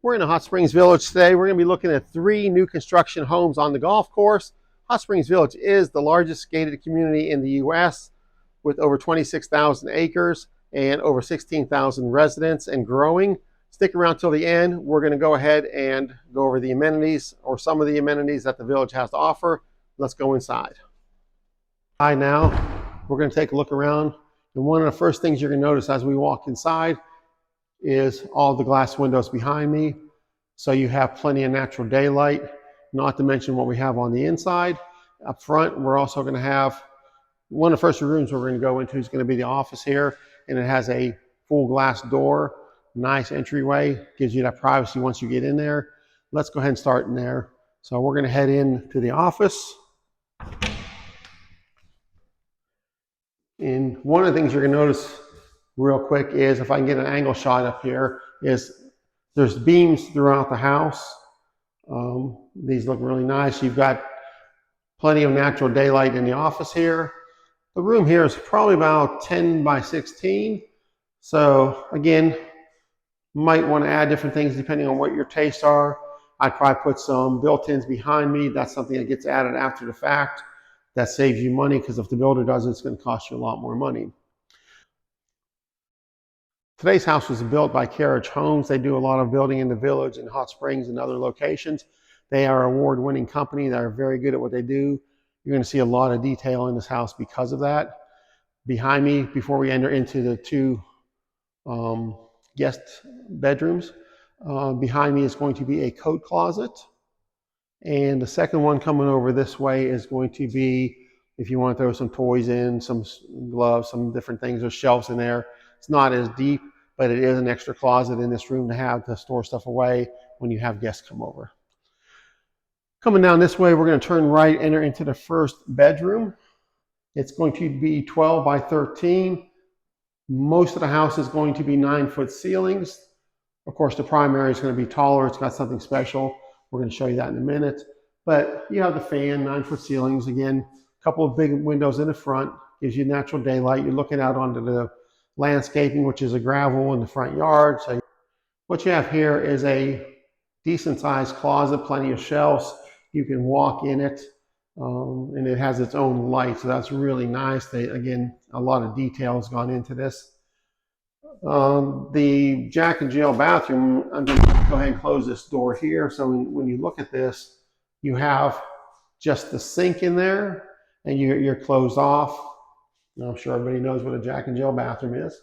We're in a Hot Springs Village today. We're going to be looking at 3 new construction homes on the golf course. Hot Springs Village is the largest gated community in the U.S. with over 26,000 acres and over 16,000 residents and growing. Stick around till the end. We're going to go ahead and go over the amenities or some of the amenities that the village has to offer. Let's go inside. Hi, now we're going to take a look around. And one of the first things you're going to notice as we walk inside is all the glass windows behind me. So you have plenty of natural daylight, not to mention what we have on the inside. Up front, we're also going to have one of the first rooms we're going to go into is going to be the office here, and it has a full glass door, nice entryway, gives you that privacy once you get in there. Let's go ahead and start in there. So we're going to head into the office. And one of the things you're going to notice real quick is, if I can get an angle shot up here, is there's beams throughout the house. These look really nice. You've got plenty of natural daylight in the office here. The room here is probably about 10 by 16. So again, might want to add different things depending on what your tastes are. I'd probably put some built-ins behind me. That's something that gets added after the fact. That saves you money, because if the builder does it, it's going to cost you a lot more money. Today's house was built by Carriage Homes. They do a lot of building in the village and Hot Springs and other locations. They are an award-winning company. They are very good at what they do. You're going to see a lot of detail in this house because of that. Behind me, before we enter into the 2 guest bedrooms, behind me is going to be a coat closet. And the second one coming over this way is going to be, if you want to throw some toys in, some gloves, some different things, there's shelves in there. It's not as deep, but it is an extra closet in this room to have to store stuff away when you have guests come over. Coming down this way, we're going to turn right, enter into the first bedroom. It's going to be 12 by 13. Most of the house is going to be 9-foot ceilings. Of course, the primary is going to be taller. It's got something special. We're going to show you that in a minute. But you have the fan, 9-foot ceilings. Again, a couple of big windows in the front. Gives you natural daylight. You're looking out onto the landscaping, which is a gravel in the front yard. So what you have here is a decent sized closet, plenty of shelves. You can walk in it, and it has its own light. So that's really nice. Again, a lot of detail has gone into this. The Jack and Jill bathroom, I'm going to go ahead and close this door here. So when you look at this, you have just the sink in there, and you're closed off. I'm sure everybody knows what a Jack and Jill bathroom is.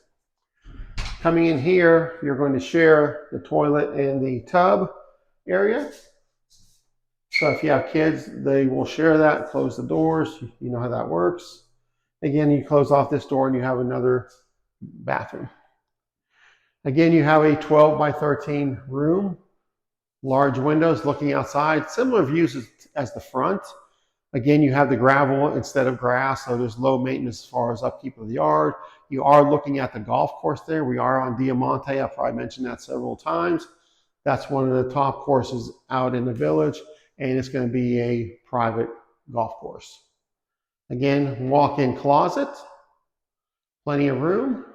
Coming in here, you're going to share the toilet and the tub area. So if you have kids, they will share that, close the doors. You know how that works. Again, you close off this door and you have another bathroom. Again, you have a 12 by 13 room, large windows looking outside, similar views as the front. Again, you have the gravel instead of grass, so there's low maintenance as far as upkeep of the yard. You are looking at the golf course there. We are on Diamante. I've probably mentioned that several times. That's one of the top courses out in the village, and it's going to be a private golf course. Again, walk-in closet, plenty of room.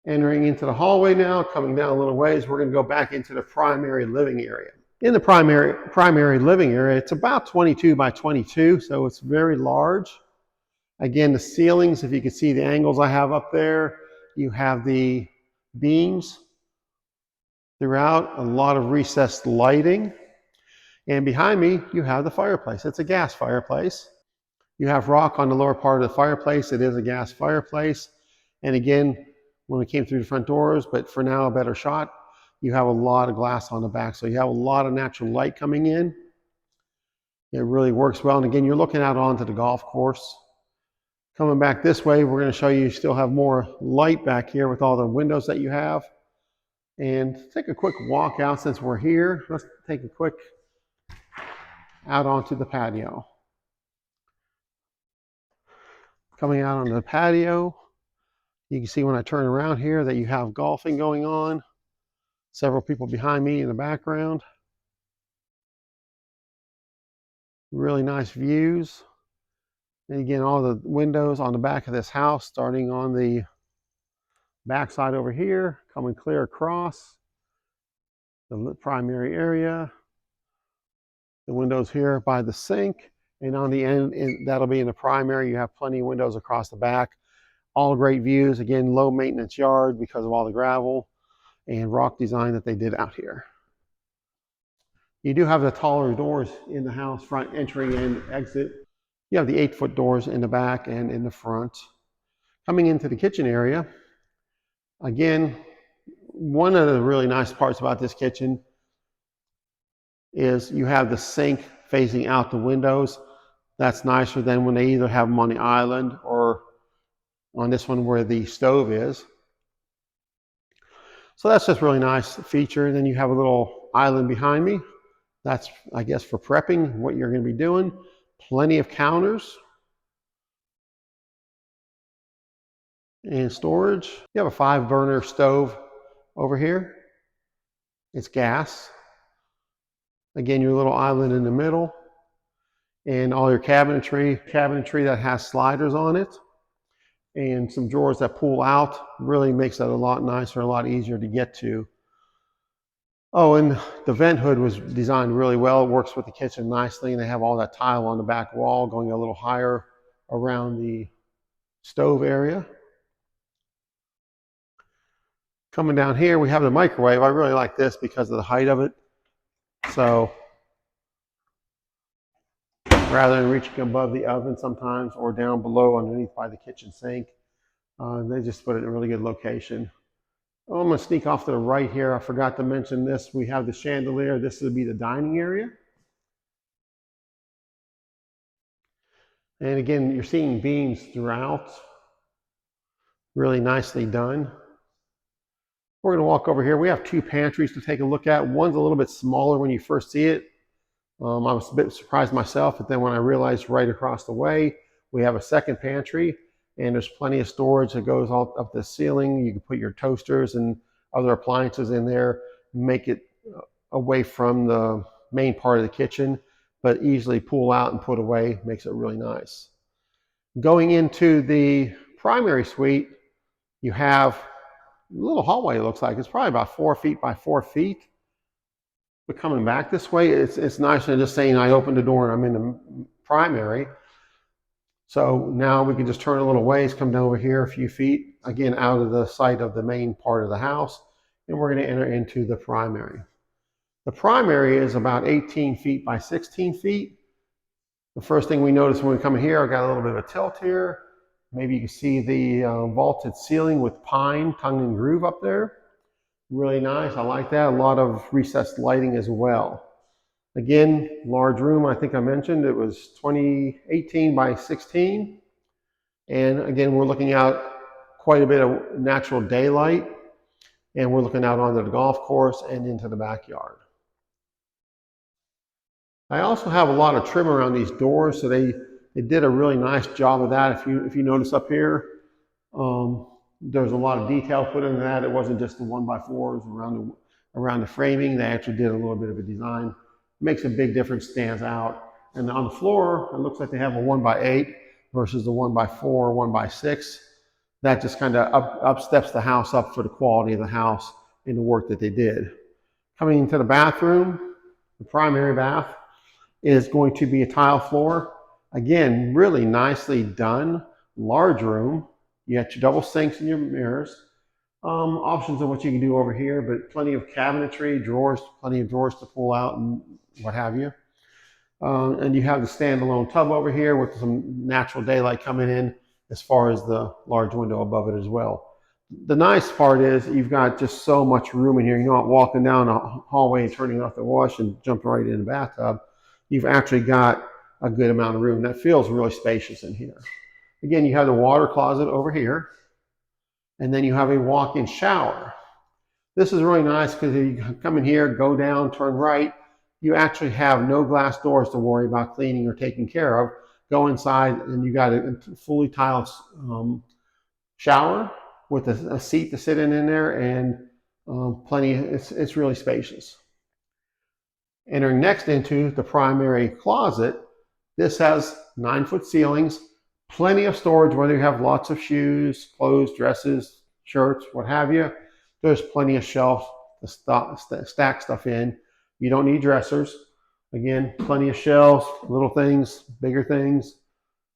Entering into the hallway now, coming down a little ways, we're going to go back into the primary living area. In the primary living area, it's about 22 by 22, so it's very large. Again, the ceilings, if you can see the angles I have up there, you have the beams throughout, a lot of recessed lighting. And behind me, you have the fireplace. It's a gas fireplace. You have rock on the lower part of the fireplace. It is a gas fireplace. And again, when we came through the front doors, but for now, a better shot, you have a lot of glass on the back. So you have a lot of natural light coming in. It really works well. And again, you're looking out onto the golf course. Coming back this way, we're going to show you still have more light back here with all the windows that you have. And take a quick walk out since we're here. Let's take a quick out onto the patio. Coming out onto the patio, you can see when I turn around here that you have golfing going on. Several people behind me in the background. Really nice views. And again, all the windows on the back of this house, starting on the back side over here, coming clear across. the primary area. The windows here by the sink, and on the end, that'll be in the primary. You have plenty of windows across the back. All great views. Again, low maintenance yard because of all the gravel and rock design that they did out here. You do have the taller doors in the house, front entry and exit. You have the 8-foot doors in the back and in the front. Coming into the kitchen area, again, one of the really nice parts about this kitchen is you have the sink facing out the windows. That's nicer than when they either have them on the island or on this one where the stove is. So that's just really nice feature. And then you have a little island behind me. That's, I guess, for prepping what you're going to be doing. Plenty of counters and storage. You have a 5-burner stove over here. It's gas. Again, your little island in the middle. And all your cabinetry that has sliders on it. And some drawers that pull out. Really makes that a lot nicer, a lot easier to get to. Oh, and the vent hood was designed really well. It works with the kitchen nicely, and they have all that tile on the back wall going a little higher around the stove area. Coming down here, we have the microwave. I really like this because of the height of it. So rather than reaching above the oven sometimes or down below underneath by the kitchen sink, they just put it in a really good location. Oh, I'm going to sneak off to the right here. I forgot to mention this. We have the chandelier. This would be the dining area. And again, you're seeing beams throughout. Really nicely done. We're going to walk over here. We have 2 pantries to take a look at. One's a little bit smaller when you first see it. I was a bit surprised myself, but then when I realized right across the way, we have a second pantry. And there's plenty of storage that goes all up the ceiling. You can put your toasters and other appliances in there, make it away from the main part of the kitchen, but easily pull out and put away, makes it really nice. Going into the primary suite, you have a little hallway, it looks like. It's probably about 4 feet by 4 feet. But coming back this way, it's nicer than just saying I opened the door and I'm in the primary. So now we can just turn a little ways, come down over here a few feet, again, out of the sight of the main part of the house, and we're going to enter into the primary. The primary is about 18 feet by 16 feet. The first thing we notice when we come in here, I've got a little bit of a tilt here. Maybe you can see the vaulted ceiling with pine, tongue and groove up there. Really nice, I like that. A lot of recessed lighting as well. Again, large room, I think I mentioned, it was 18 by 16. And again, we're looking out quite a bit of natural daylight, and we're looking out onto the golf course and into the backyard. I also have a lot of trim around these doors, so they did a really nice job of that. If you notice up here, there's a lot of detail put into that. It wasn't just the 1x4s around the framing. They actually did a little bit of a design. Makes a big difference, stands out. And on the floor, it looks like they have a 1x8 versus the 1x4 or 1x6. That just kind of upsteps the house up for the quality of the house and the work that they did. Coming into the bathroom, the primary bath is going to be a tile floor. Again, really nicely done. Large room. You got your double sinks and your mirrors. Options of what you can do over here, but plenty of cabinetry, drawers, plenty of drawers to pull out and what have you. And you have the standalone tub over here with some natural daylight coming in as far as the large window above it as well. The nice part is you've got just so much room in here. You're not walking down a hallway and turning off the wash and jumping right in the bathtub. You've actually got a good amount of room. That feels really spacious in here. Again, you have the water closet over here, and then you have a walk-in shower. This is really nice because if you come in here, go down, turn right, you actually have no glass doors to worry about cleaning or taking care of. Go inside and you got a fully tiled shower with a seat to sit in there, and plenty, it's really spacious. Entering next into the primary closet, this has 9-foot ceilings, plenty of storage, whether you have lots of shoes, clothes, dresses, shirts, what have you. There's plenty of shelves to stack stuff in. You don't need dressers. Again, plenty of shelves, little things, bigger things,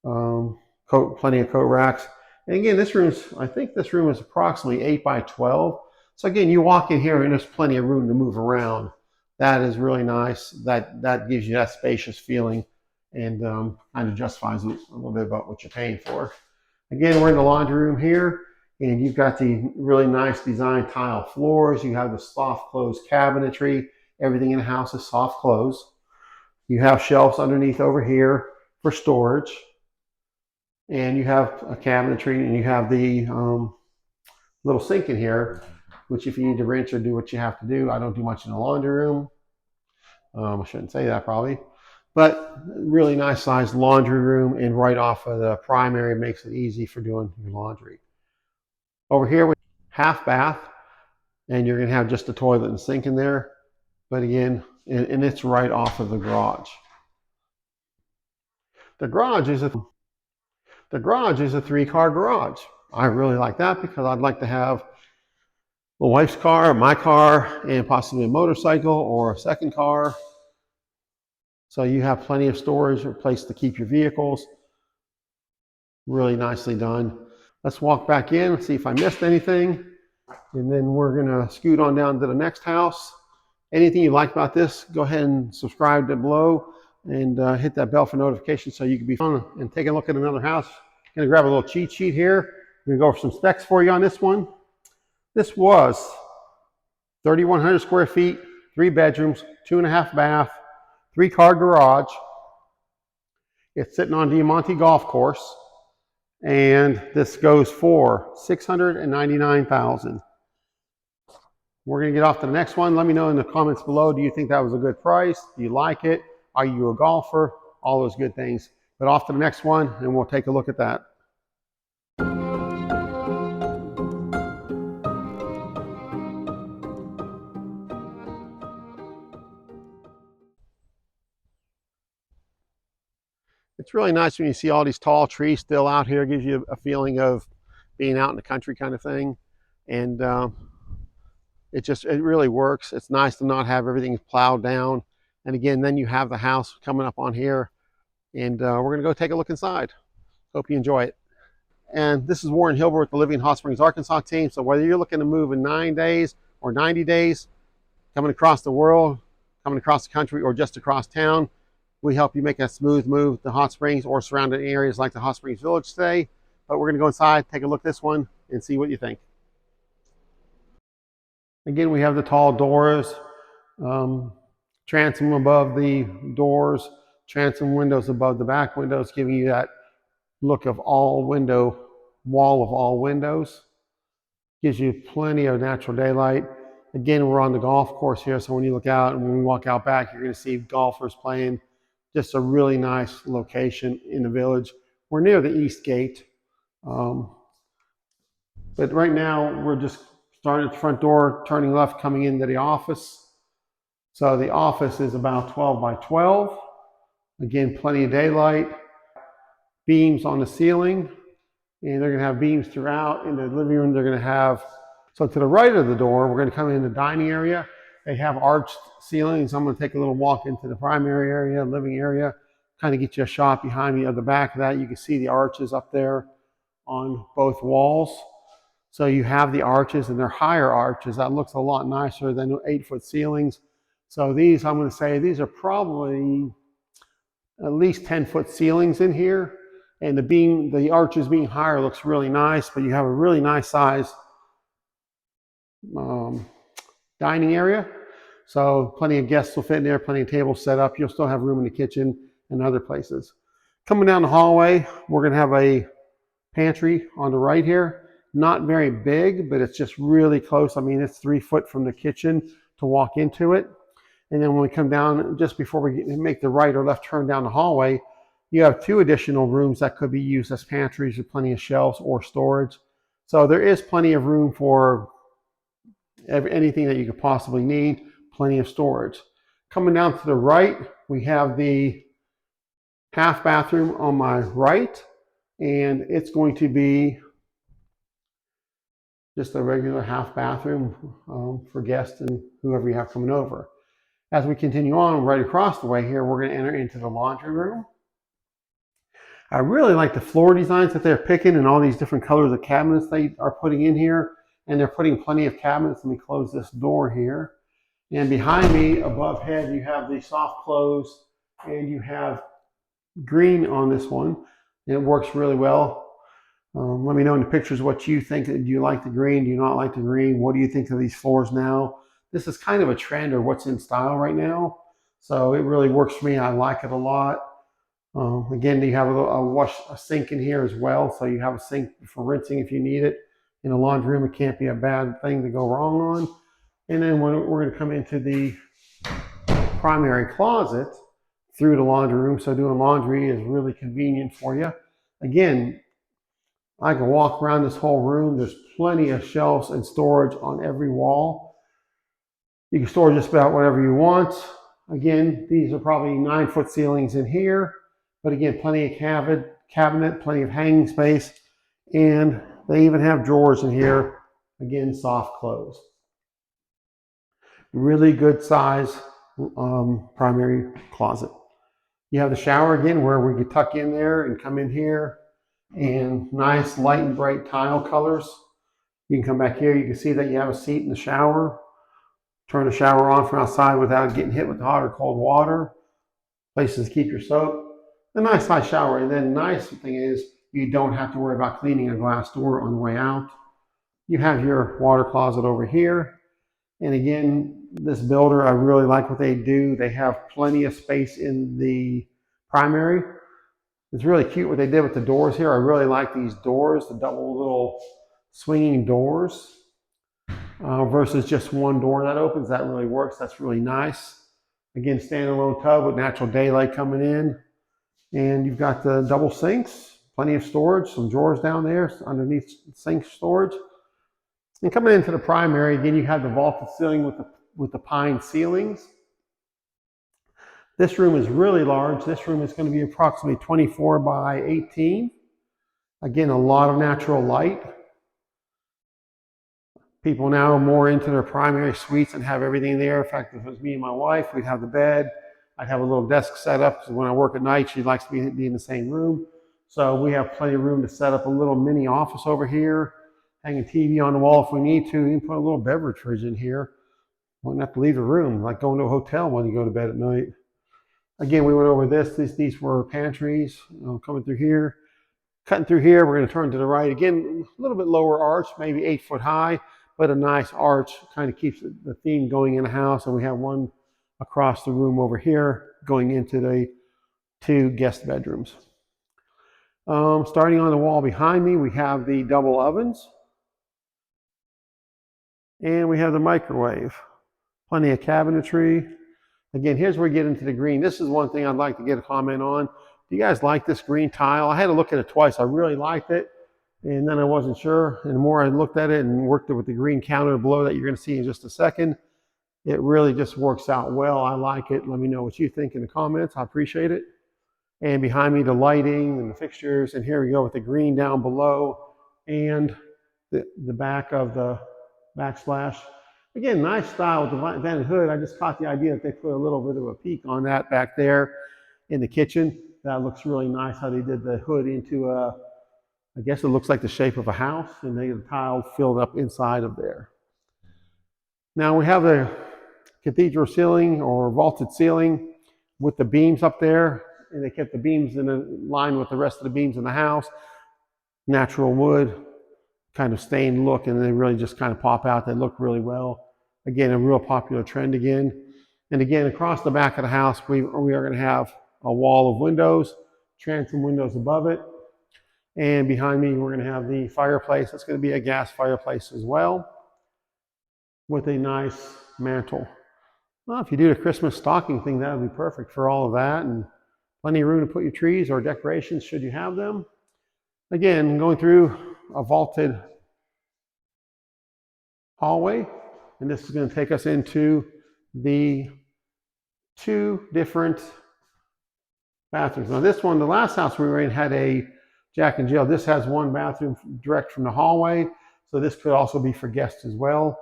plenty of coat racks. And again, I think this room is approximately 8 by 12. So again, you walk in here and there's plenty of room to move around. That is really nice. That gives you that spacious feeling and kind of justifies a little bit about what you're paying for. Again, we're in the laundry room here, and you've got the really nice design tile floors. You have the soft close cabinetry. Everything in the house is soft close. You have shelves underneath over here for storage. And you have a cabinetry, and you have the little sink in here, which if you need to rinse or do what you have to do, I don't do much in the laundry room. I shouldn't say that probably. But really nice sized laundry room, and right off of the primary makes it easy for doing your laundry. Over here we have half bath, and you're going to have just a toilet and sink in there. But again, and it's right off of the garage. The garage is a 3-car garage. I really like that because I'd like to have my wife's car, my car, and possibly a motorcycle or a second car. So you have plenty of storage, a place to keep your vehicles. Really nicely done. Let's walk back in and see if I missed anything. And then we're gonna scoot on down to the next house. Anything you like about this, go ahead and subscribe down below and hit that bell for notifications so you can be fun and take a look at another house. I'm gonna grab a little cheat sheet here. I'm gonna go over some specs for you on this one. This was 3,100 square feet, 3 bedrooms, 2.5 bath, 3-car garage. It's sitting on Diamante Golf Course, and this goes for $699,000. We're going to get off to the next one. Let me know in the comments below, do you think that was a good price? Do you like it? Are you a golfer? All those good things. But off to the next one, and we'll take a look at that. It's really nice when you see all these tall trees still out here. It gives you a feeling of being out in the country kind of thing. And it really works. It's nice to not have everything plowed down. And again, then you have the house coming up on here. And we're going to go take a look inside. Hope you enjoy it. And this is Warren Hilber with the Living in Hot Springs, Arkansas team. So whether you're looking to move in 9 days or 90 days, coming across the world, coming across the country, or just across town, we help you make a smooth move to Hot Springs or surrounding areas like the Hot Springs Village today. But we're going to go inside, take a look at this one, and see what you think. Again, we have the tall doors, transom above the doors, transom windows above the back windows, giving you that look of wall of all windows. Gives you plenty of natural daylight. Again, we're on the golf course here, so when you look out and when we walk out back, you're going to see golfers playing. Just a really nice location in the village. We're near the East Gate. But right now, we're just starting at the front door, turning left, coming into the office. So the office is about 12 by 12. Again, plenty of daylight. Beams on the ceiling. And they're going to have beams throughout. In the living room, they're going to have, so to the right of the door, we're going to come in the dining area. They have arched ceilings. I'm going to take a little walk into the primary area, living area, kind of get you a shot behind me at the back of that. You can see the arches up there on both walls. So you have the arches, and they're higher arches. That looks a lot nicer than 8-foot ceilings. So these, I'm going to say, these are probably at least 10-foot ceilings in here. And the arches being higher looks really nice, but you have a really nice size dining area. So plenty of guests will fit in there, plenty of tables set up. You'll still have room in the kitchen and other places. Coming down the hallway, we're going to have a pantry on the right here. Not very big, but it's just really close. I mean, it's 3 foot from the kitchen to walk into it. And then when we come down, just before we make the right or left turn down the hallway, you have 2 additional rooms that could be used as pantries with plenty of shelves or storage. So there is plenty of room for anything that you could possibly need, plenty of storage. Coming down to the right, we have the half bathroom on my right, and it's going to be just a regular half bathroom for guests and whoever you have coming over. As we continue on, right across the way here, we're going to enter into the laundry room. I really like the floor designs that they're picking and all these different colors of cabinets they are putting in here. And they're putting plenty of cabinets. Let me close this door here. And behind me, above head, you have the soft close, and you have green on this one. And it works really well. Let me know in the pictures what you think. Do you like the green? Do you not like the green? What do you think of these floors now? This is kind of a trend or what's in style right now. So it really works for me. I like it a lot. Again, you have a sink in here as well. So you have a sink for rinsing if you need it. In a laundry room, it can't be a bad thing to go wrong on. And then we're going to come into the primary closet through the laundry room. So doing laundry is really convenient for you. Again, I can walk around this whole room. There's plenty of shelves and storage on every wall. You can store just about whatever you want. Again, these are probably 9-foot ceilings in here. But again, plenty of cabinet, plenty of hanging space. And they even have drawers in here. Again, soft close. Really good size primary closet. You have the shower again where we could tuck in there and come in here, and nice light and bright tile colors. You can come back here. You can see that you have a seat in the shower. Turn the shower on from outside without getting hit with hot or cold water. Places to keep your soap. A nice size shower. And then the nice thing is you don't have to worry about cleaning a glass door on the way out. You have your water closet over here. And again, this builder, I really like what they do. They have plenty of space in the primary. It's really cute what they did with the doors here. I really like these doors, the double little swinging doors versus just one door that opens. That really works. That's really nice. Again, standalone tub with natural daylight coming in. And you've got the double sinks, plenty of storage, some drawers down there underneath sink storage. And coming into the primary, again, you have the vaulted ceiling with the pine ceilings. This room is really large. This room is going to be approximately 24 by 18. Again, a lot of natural light. People now are more into their primary suites and have everything there. In fact, if it was me and my wife, we'd have the bed. I'd have a little desk set up because when I work at night, she likes to be in the same room. So we have plenty of room to set up a little mini office over here. Hang a TV on the wall if we need to. You can put a little beverage fridge in here. Won't have to leave the room, like going to a hotel when you go to bed at night. Again, we went over this. These were pantries coming through here. Cutting through here, we're going to turn to the right. Again, a little bit lower arch, maybe 8 foot high, but a nice arch. Kind of keeps the theme going in the house. And we have one across the room over here going into the 2 guest bedrooms. Starting on the wall behind me, we have the double ovens. And we have the microwave. Plenty of cabinetry. Again, here's where we get into the green. This is one thing I'd like to get a comment on. Do you guys like this green tile? I had to look at it twice. I really liked it. And then I wasn't sure. And the more I looked at it and worked it with the green counter below that you're going to see in just a second, it really just works out well. I like it. Let me know what you think in the comments. I appreciate it. And behind me, the lighting and the fixtures. And here we go with the green down below and the back of the backsplash. Again, nice style with the vented hood. I just caught the idea that they put a little bit of a peak on that back there in the kitchen. That looks really nice how they did the hood into I guess it looks like the shape of a house, and they have the tile filled up inside of there. Now we have the cathedral ceiling or vaulted ceiling with the beams up there, and they kept the beams in line with the rest of the beams in the house. Natural wood, kind of stained look, and they really just kind of pop out. They look really well. Again, a real popular trend again. And again, across the back of the house, we are going to have a wall of windows, transom windows above it. And behind me, we're going to have the fireplace. It's going to be a gas fireplace as well with a nice mantle. Well, if you do the Christmas stocking thing, that would be perfect for all of that. And plenty of room to put your trees or decorations should you have them. Again, going through a vaulted hallway. And this is going to take us into the 2 different bathrooms. Now this one, the last house we were in had a Jack and Jill. This has one bathroom direct from the hallway. So this could also be for guests as well.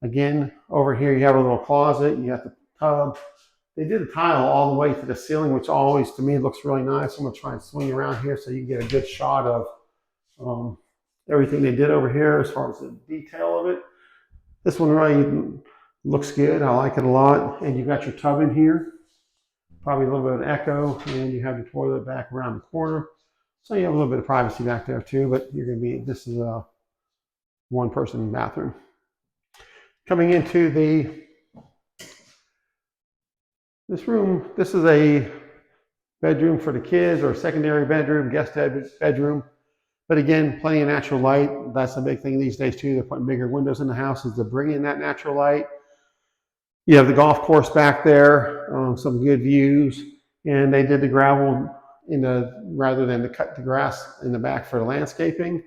Again, over here you have a little closet. You have the tub. They did a tile all the way to the ceiling, which always, to me, looks really nice. I'm going to try and swing around here so you can get a good shot of everything they did over here as far as the detail of it. This one really looks good. I like it a lot. And you've got your tub in here. Probably a little bit of an echo. And you have the toilet back around the corner. So you have a little bit of privacy back there too. But you're going to be, this is a one-person bathroom. Coming into this room, this is a bedroom for the kids or a secondary bedroom, guest bedroom. But again, plenty of natural light. That's a big thing these days too. They're putting bigger windows in the houses to bring in that natural light. You have the golf course back there, some good views. And they did the gravel rather than to cut the grass in the back for the landscaping.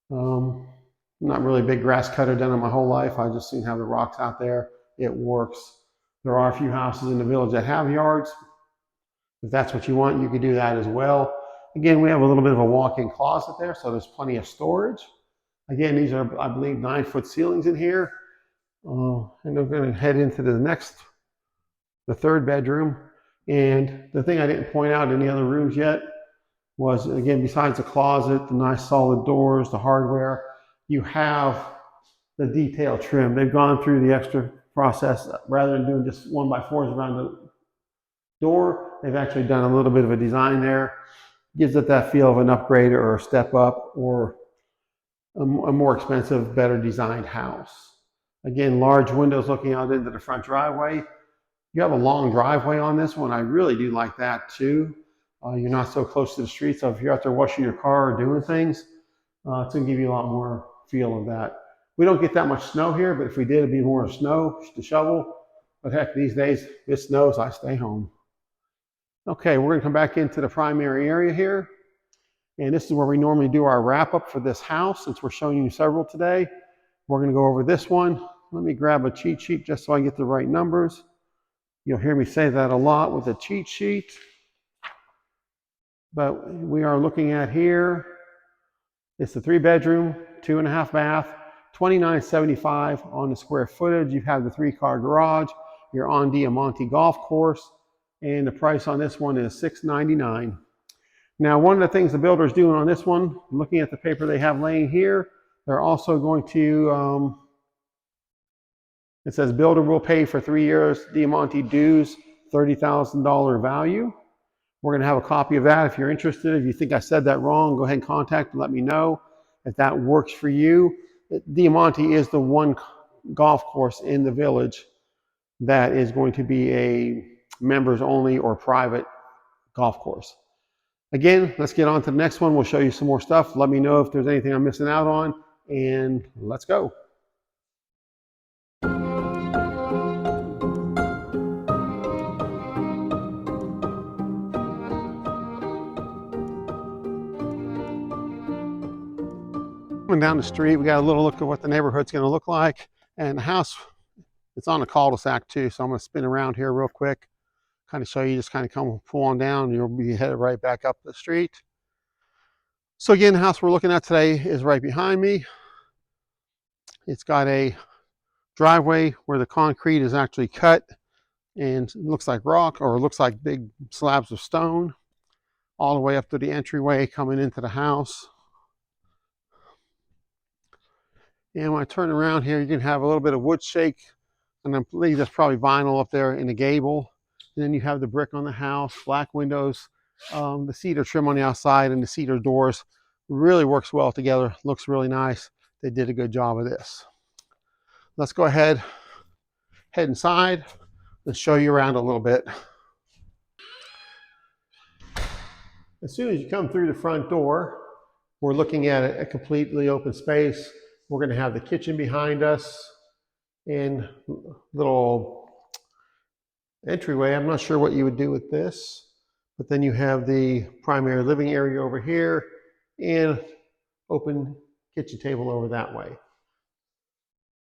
Not really a big grass cutter done in my whole life. I just seen how the rocks out there. It works. There are a few houses in the village that have yards. If that's what you want, you could do that as well. Again, we have a little bit of a walk-in closet there, so there's plenty of storage. Again, these are, I believe, 9-foot ceilings in here. And we're going to head into the third bedroom. And the thing I didn't point out in the other rooms yet was, again, besides the closet, the nice solid doors, the hardware, you have the detail trim. They've gone through the extra process. Rather than doing just 1x4s around the door, they've actually done a little bit of a design there. Gives it that feel of an upgrade or a step up or a more expensive, better designed house. Again, large windows looking out into the front driveway. You have a long driveway on this one. I really do like that too. You're not so close to the street, so if you're out there washing your car or doing things, it's going to give you a lot more feel of that. We don't get that much snow here, but if we did, it'd be more snow to shovel. But heck, these days, if it snows, I stay home. Okay, we're going to come back into the primary area here. And this is where we normally do our wrap-up for this house, since we're showing you several today. We're going to go over this one. Let me grab a cheat sheet just so I get the right numbers. You'll hear me say that a lot with a cheat sheet. But we are looking at here, it's a 3-bedroom, 2.5 bath, $29.75 on the square footage. You have the 3-car garage. You're on Diamante Golf Course. And the price on this one is $699. Now, one of the things the builder is doing on this one, looking at the paper they have laying here, they're also going to, it says builder will pay for 3 years Diamante dues, $30,000 value. We're going to have a copy of that if you're interested. If you think I said that wrong, go ahead and contact and let me know if that works for you. Diamante is the one golf course in the village that is going to be a members only or private golf course. Again, let's get on to the next one. We'll show you some more stuff. Let me know if there's anything I'm missing out on, and let's go. Coming down the street, we got a little look at what the neighborhood's going to look like. And the house, it's on a cul-de-sac too, so I'm going to spin around here real quick, kind of show you, just kind of come pull on down, and you'll be headed right back up the street. So again, the house we're looking at today is right behind me. It's got a driveway where the concrete is actually cut and it looks like rock, or it looks like big slabs of stone, all the way up to the entryway coming into the house. And when I turn around here, you can have a little bit of wood shake, and I believe that's probably vinyl up there in the gable. And then you have the brick on the house, black windows, the cedar trim on the outside, and the cedar doors. Really works well together, looks really nice. They did a good job of this. Let's go ahead, head inside, and show you around a little bit. As soon as you come through the front door, we're looking at a completely open space. We're going to have the kitchen behind us and little entryway. I'm not sure what you would do with this, but then you have the primary living area over here and open kitchen table over that way.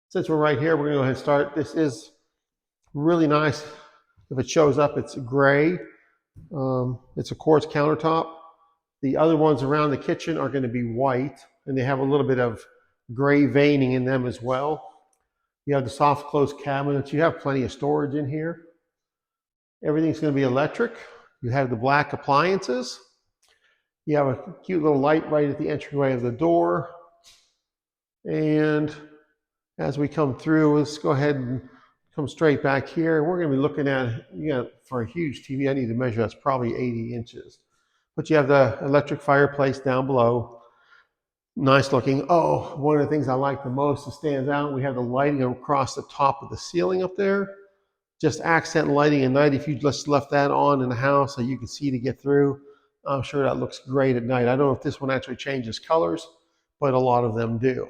Since we're right here, we're going to go ahead and start. This is really nice. If it shows up, it's gray. It's a quartz countertop. The other ones around the kitchen are going to be white, and they have a little bit of gray veining in them as well. You have the soft close cabinets. You have plenty of storage in here. Everything's going to be electric. You have the black appliances. You have a cute little light right at the entryway of the door. And as we come through, let's go ahead and come straight back here. We're going to be looking at, for a huge TV, I need to measure, that's probably 80 inches. But you have the electric fireplace down below. Nice looking. Oh, one of the things I like the most that stands out, we have the lighting across the top of the ceiling up there. Just accent lighting at night. If you just left that on in the house so you can see to get through, I'm sure that looks great at night. I don't know if this one actually changes colors, but a lot of them do.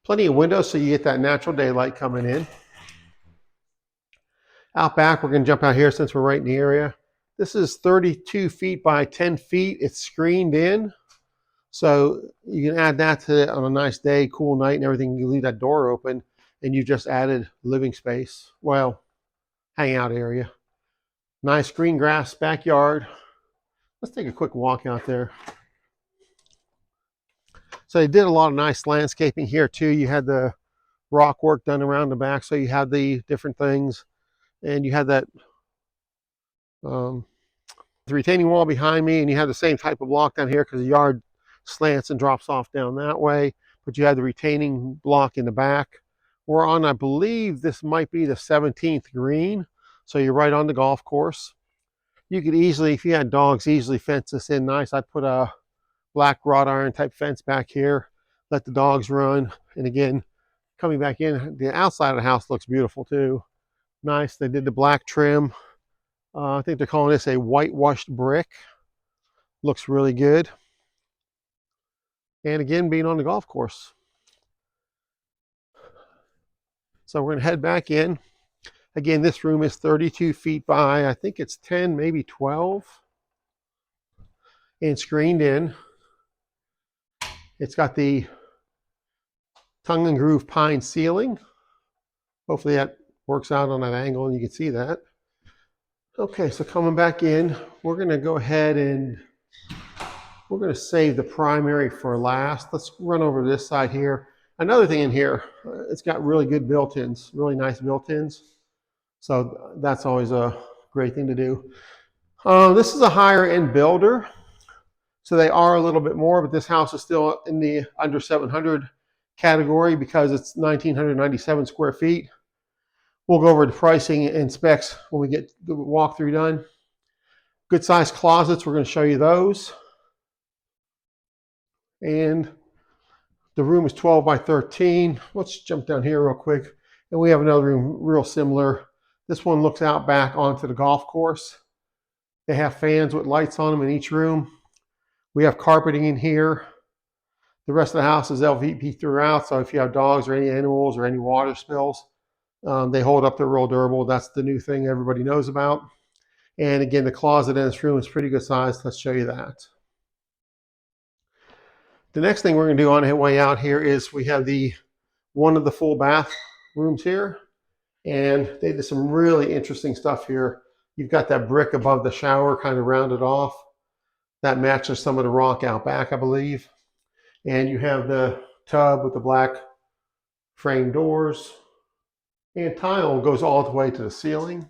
Plenty of windows so you get that natural daylight coming in. Out back, we're going to jump out here since we're right in the area. This is 32 feet by 10 feet. It's screened in. So you can add that to it on a nice day, cool night and everything. You leave that door open and you just added living space. Well, hangout area. Nice green grass backyard. Let's take a quick walk out there. So they did a lot of nice landscaping here too. You had the rock work done around the back. So you had the different things and you had that the retaining wall behind me, and you have the same type of block down here because the yard slants and drops off down that way. But you have the retaining block in the back. We're on, I believe this might be the 17th green. So you're right on the golf course. You could easily, if you had dogs, easily fence this in nice. I'd put a black wrought iron type fence back here, let the dogs run. And again, coming back in, the outside of the house looks beautiful too. Nice. They did the black trim. I think they're calling this a whitewashed brick. Looks really good. And again, being on the golf course. So we're going to head back in. Again, this room is 32 feet by, I think it's 10, maybe 12. And screened in. It's got the tongue and groove pine ceiling. Hopefully that works out on that angle and you can see that. Okay, so coming back in, we're going to go ahead and we're going to save the primary for last. Let's run over to this side here. Another thing in here, it's got really good built-ins, really nice built-ins. So that's always a great thing to do. This is a higher end builder. So they are a little bit more, but this house is still in the under 700 category because it's 1,997 square feet. We'll go over the pricing and specs when we get the walkthrough done. Good sized closets, we're going to show you those. And the room is 12 by 13. Let's jump down here real quick. And we have another room real similar. This one looks out back onto the golf course. They have fans with lights on them in each room. We have carpeting in here. The rest of the house is LVP throughout. So if you have dogs or any animals or any water spills, they hold up. They're real durable. That's the new thing everybody knows about. And again, the closet in this room is pretty good size. Let's show you that. The next thing we're going to do on the way out here is we have one of the full bath rooms here. And they did some really interesting stuff here. You've got that brick above the shower kind of rounded off. That matches some of the rock out back, I believe. And you have the tub with the black frame doors. And tile goes all the way to the ceiling.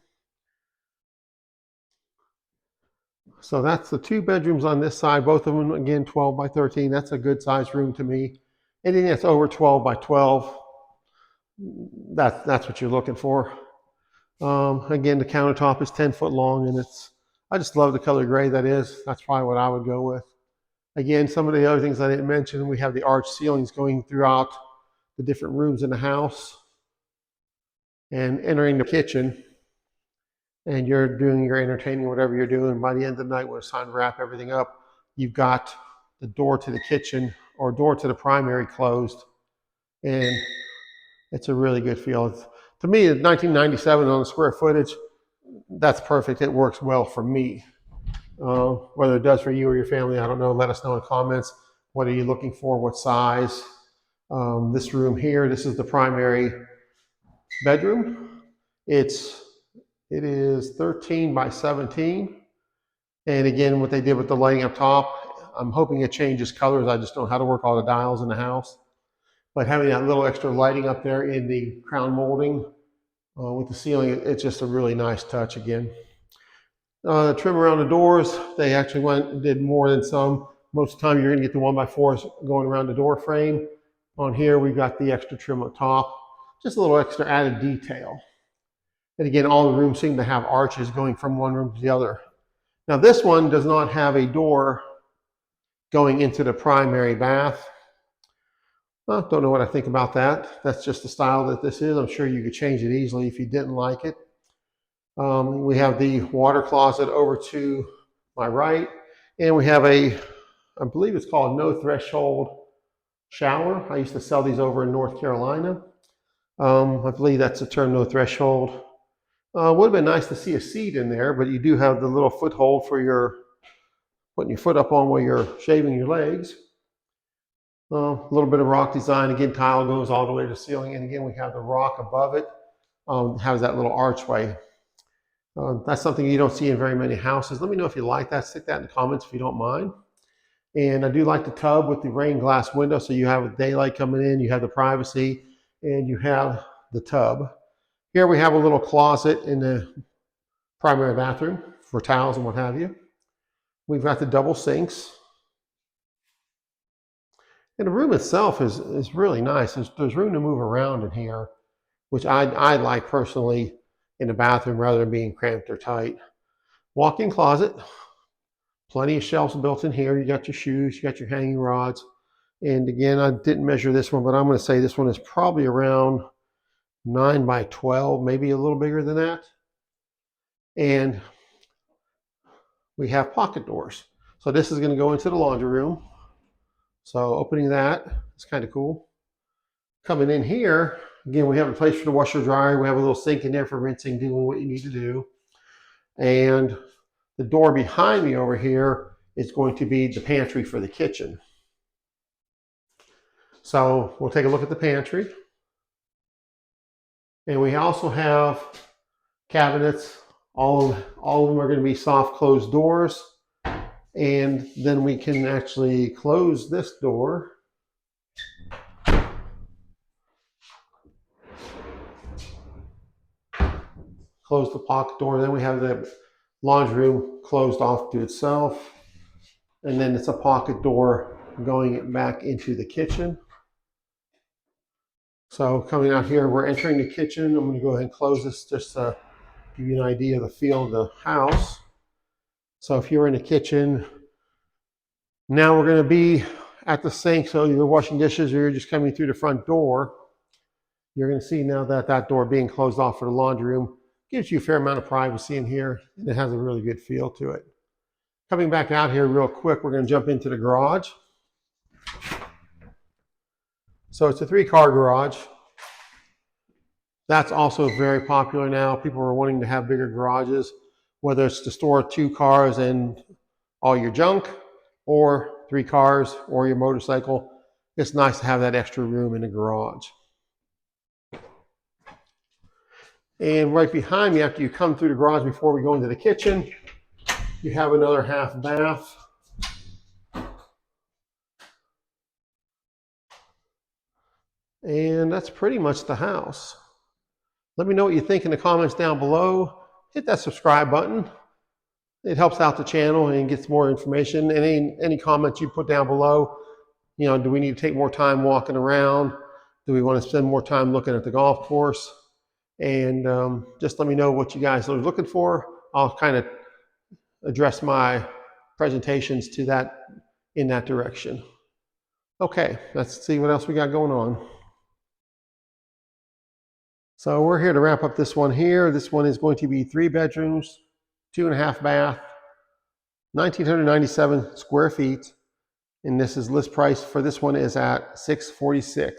So that's the two bedrooms on this side. Both of them, again, 12 by 13. That's a good size room to me. Anything that's over 12 by 12, that's what you're looking for. Again, the countertop is 10 foot long, and I just love the color gray that is. That's probably what I would go with. Again, some of the other things I didn't mention, we have the arched ceilings going throughout the different rooms in the house. And entering the kitchen, and you're doing your entertaining, whatever you're doing, by the end of the night when it's time to wrap everything up, you've got the door to the kitchen or door to the primary closed. And it's a really good feel. To me, at 1997 on the square footage, that's perfect. It works well for me. Whether it does for you or your family, I don't know. Let us know in the comments. What are you looking for? What size? This room here, this is the primary bedroom. It is 13 by 17. And again, what they did with the lighting up top, I'm hoping it changes colors. I just don't know how to work all the dials in the house. But having that little extra lighting up there in the crown molding with the ceiling, it's just a really nice touch again. The trim around the doors, they actually went and did more than some. Most of the time you're going to get the 1x4s going around the door frame. On here we've got the extra trim up top, just a little extra added detail. And again, all the rooms seem to have arches going from one room to the other. Now this one does not have a door going into the primary bath. Well, don't know what I think about that. That's just the style that this is. I'm sure you could change it easily if you didn't like it. We have the water closet over to my right, and we have a, I believe it's called no threshold shower. I used to sell these over in North Carolina. I believe that's the term, no threshold. Would have been nice to see a seat in there, but you do have the little foothold for your putting your foot up on while you're shaving your legs. A little bit of rock design. Again, tile goes all the way to the ceiling, and again we have the rock above it. Has that little archway. That's something you don't see in very many houses. Let me know if you like that. Stick that in the comments if you don't mind. And I do like the tub with the rain glass window, so you have daylight coming in, you have the privacy, and you have the tub. Here we have a little closet in the primary bathroom for towels and what have you. We've got the double sinks. And the room itself is really nice. There's room to move around in here, which I like personally in the bathroom rather than being cramped or tight. Walk-in closet. Plenty of shelves built in here. You got your shoes, you got your hanging rods. And again, I didn't measure this one, but I'm going to say this one is probably around 9 by 12, maybe a little bigger than that. And we have pocket doors. So this is going to go into the laundry room. So opening that is kind of cool. Coming in here, again, we have a place for the washer dryer. We have a little sink in there for rinsing, doing what you need to do. And the door behind me over here is going to be the pantry for the kitchen. So we'll take a look at the pantry. And we also have cabinets. All of them are going to be soft closed doors. And then we can actually close this door. Close the pocket door. Then we have the laundry room closed off to itself. And then it's a pocket door going back into the kitchen. So coming out here, we're entering the kitchen. I'm going to go ahead and close this just to give you an idea of the feel of the house. So if you're in the kitchen, now we're going to be at the sink. So you're washing dishes or you're just coming through the front door. You're going to see now that that door being closed off for the laundry room gives you a fair amount of privacy in here, and it has a really good feel to it. Coming back out here real quick, we're going to jump into the garage. So it's a 3-car garage. That's also very popular now. People are wanting to have bigger garages, whether it's to store 2 cars and all your junk, or 3 cars or your motorcycle. It's nice to have that extra room in the garage. And right behind me, after you come through the garage before we go into the kitchen, you have another half bath. And that's pretty much the house. Let me know what you think in the comments down below. Hit that subscribe button. It helps out the channel and gets more information. And any comments you put down below, you know, do we need to take more time walking around? Do we want to spend more time looking at the golf course? And just let me know what you guys are looking for. I'll kind of address my presentations to that in that direction. Okay, let's see what else we got going on. So we're here to wrap up this one here. This one is going to be 3 bedrooms, 2.5 bath, 1,997 square feet. And this is list price for this one is at $646.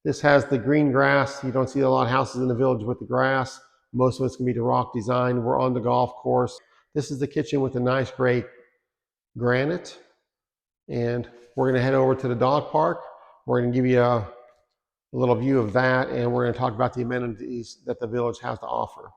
This has the green grass. You don't see a lot of houses in the village with the grass. Most of it's going to be the rock design. We're on the golf course. This is the kitchen with a nice gray granite. And we're going to head over to the dog park. We're going to give you a little view of that, and we're going to talk about the amenities that the village has to offer.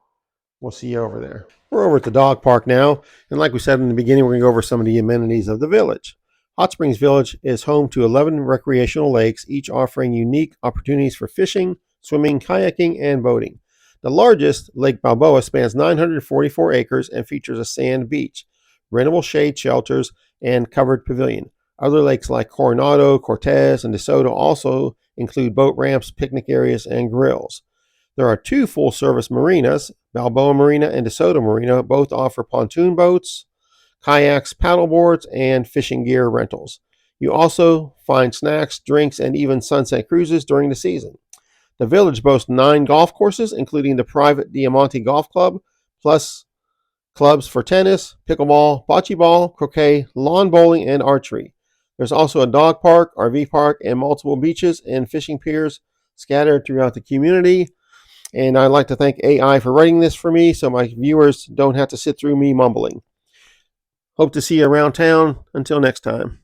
We'll see you over there. We're over at the dog park now, and like we said in the beginning, we're going to go over some of the amenities of the village. Hot Springs Village is home to 11 recreational lakes, each offering unique opportunities for fishing, swimming, kayaking, and boating. The largest, Lake Balboa, spans 944 acres and features a sand beach, rentable shade shelters, and covered pavilion. Other lakes like Coronado, Cortez, and DeSoto also include boat ramps, picnic areas, and grills. There are two full service marinas, Balboa Marina and DeSoto Marina. Both offer pontoon boats, kayaks, paddleboards, and fishing gear rentals. You also find snacks, drinks, and even sunset cruises during the season. The village boasts 9 golf courses, including the private Diamante Golf Club, plus clubs for tennis, pickleball, bocce ball, croquet, lawn bowling, and archery. There's also a dog park, RV park, and multiple beaches and fishing piers scattered throughout the community. And I'd like to thank AI for writing this for me so my viewers don't have to sit through me mumbling. Hope to see you around town. Until next time.